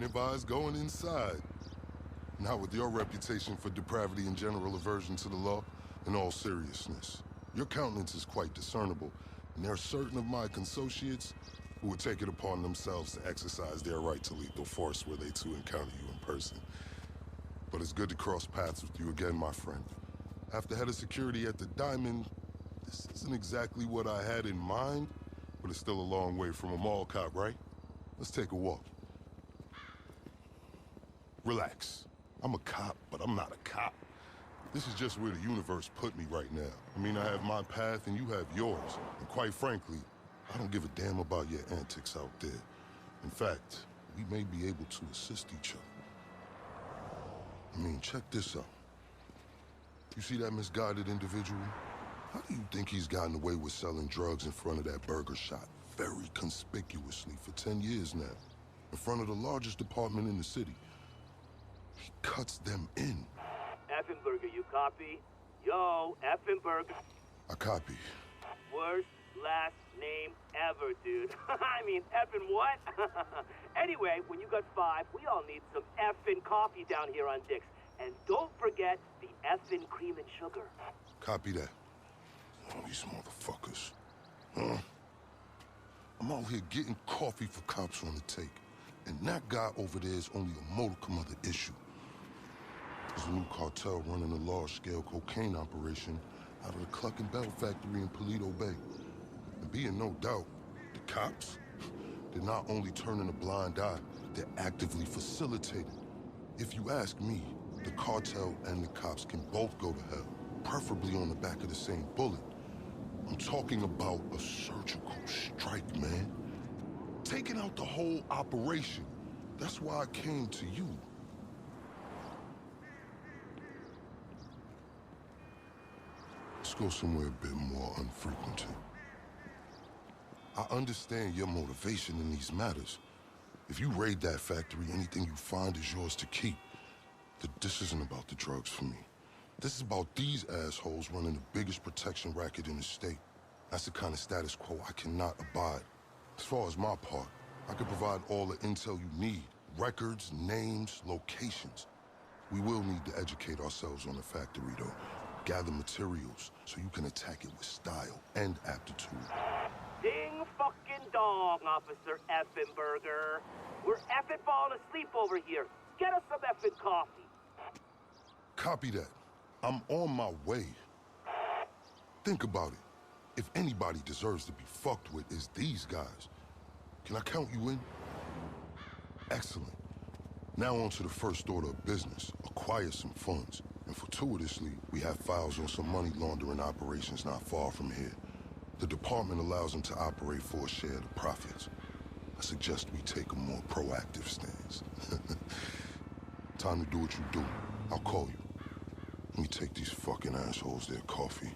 wouldn't advise going inside. Not with your reputation for depravity and general aversion to the law. In all seriousness, your countenance is quite discernible, and there are certain of my consociates who would take it upon themselves to exercise their right to lethal force were they to encounter you in person. But it's good to cross paths with you again, my friend. After head of security at the Diamond, this isn't exactly what I had in mind, but it's still a long way from a mall cop, right? Let's take a walk. Relax. I'm a cop, but I'm not a cop. This is just where the universe put me right now. I mean, I have my path and you have yours. And quite frankly, I don't give a damn about your antics out there. In fact, we may be able to assist each other. I mean, check this out. You see that misguided individual? How do you think he's gotten away with selling drugs in front of that burger shop very conspicuously for 10 years now? In front of the largest department in the city. He cuts them in. Effenberger, you copy? Yo, Effenberger. I copy. Worst last name ever, dude. I mean, effing what? Anyway, when you got 5, we all need some effing coffee down here on Dick's. And don't forget the effing cream and sugar. Copy that. Oh, these motherfuckers. Huh? I'm out here getting coffee for cops on the take. And that guy over there is only a modicum of the issue. There's a new cartel running a large-scale cocaine operation out of the Cluck and Bell factory in Paleto Bay. And be in no doubt, the cops, they're not only turning a blind eye, they're actively facilitating. If you ask me, the cartel and the cops can both go to hell, preferably on the back of the same bullet. I'm talking about a surgical strike, man. Taking out the whole operation. That's why I came to you. Let's go somewhere a bit more unfrequented. I understand your motivation in these matters. If you raid that factory, anything you find is yours to keep. This isn't about the drugs for me. This is about these assholes running the biggest protection racket in the state. That's the kind of status quo I cannot abide. As far as my part, I can provide all the intel you need. Records, names, locations. We will need to educate ourselves on the factory, though. Gather materials so you can attack it with style and aptitude. Ding fucking dong, Officer Effenberger. We're effing falling asleep over here. Get us some effing coffee. Copy that. I'm on my way. Think about it. If anybody deserves to be fucked with, it's these guys. Can I count you in? Excellent. Now on to the first order of business. Acquire some funds. And fortuitously, we have files on some money laundering operations not far from here. The department allows them to operate for a share of the profits. I suggest we take a more proactive stance. Time to do what you do. I'll call you. Let me take these fucking assholes their coffee.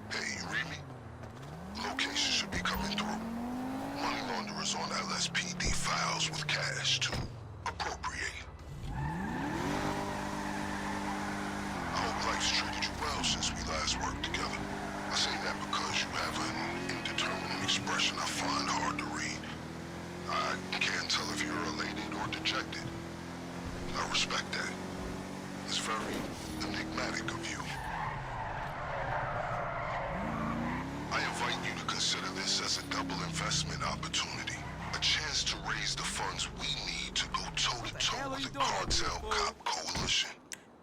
Hey, you read me? Location should be coming through. Money launderers on LSPD files with cash to appropriate. I hope life's treated you well since we last worked together. I say that because you have an indeterminate expression I find hard to read. I can't tell if you're elated or dejected. I respect that. It's very enigmatic of you. I invite you to consider this as a double investment opportunity. A chance to raise the funds we need to go toe-to-toe with the cartel cop coalition.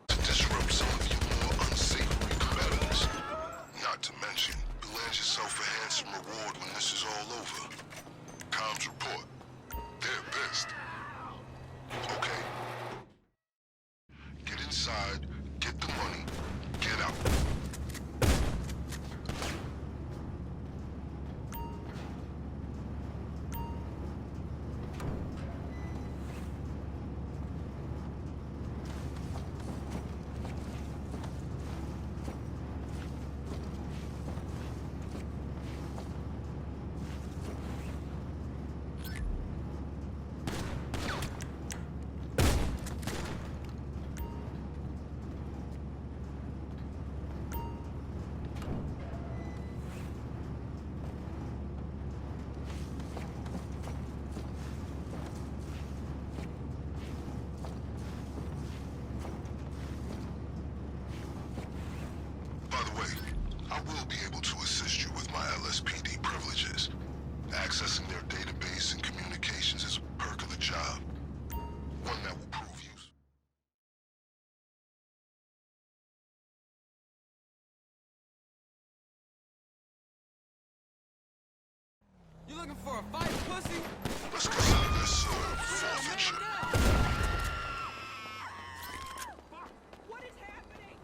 To disrupt some of your more unsavory competitors. Not to mention, you land yourself a handsome reward when this is all over. Comms report. They're pissed. Okay. Get inside, get the money, get out. will be able to assist you with my LSPD privileges. Accessing their database and communications is a perk of the job. One that will prove useful. You looking for a fight, pussy? Let's consider this forfeiture. What is happening?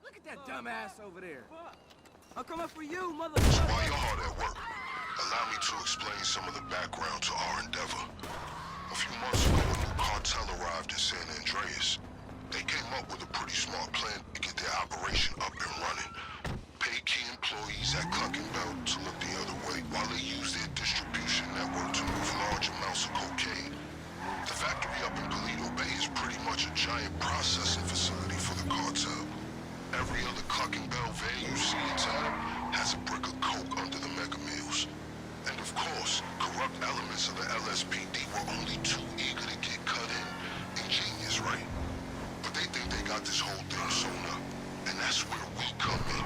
Look at that dumbass over there. I'll come up for you, So motherfucker. while you're hard at work, allow me to explain some of the background to our endeavor. A few months ago, a new cartel arrived in San Andreas. They came up with a pretty smart plan to get their operation up and running. Pay key employees at Cluck and Bell to look the other way while they use their distribution network to move large amounts of cocaine. The factory up in Paleto Bay is pretty much a giant processing facility for the cartel. Every other Cluck and Bell van you see in town has a brick of coke under the mega meals. And of course, corrupt elements of the LSPD were only too eager to get cut in. Ingenious, right? But they think they got this whole thing sewn up. And that's where we come in.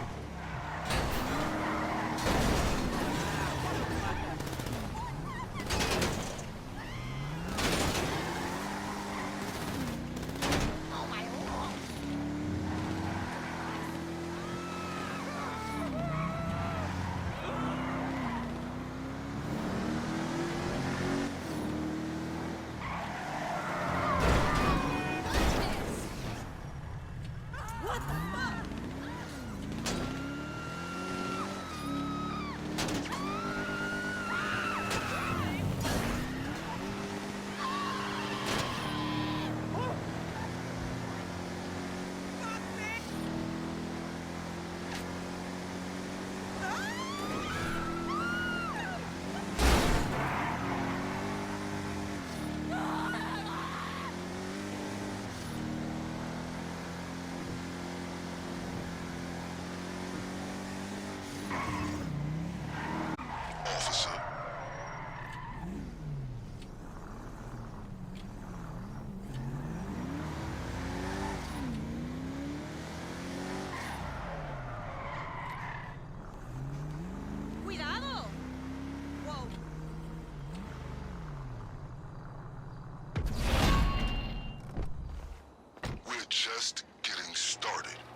just getting started.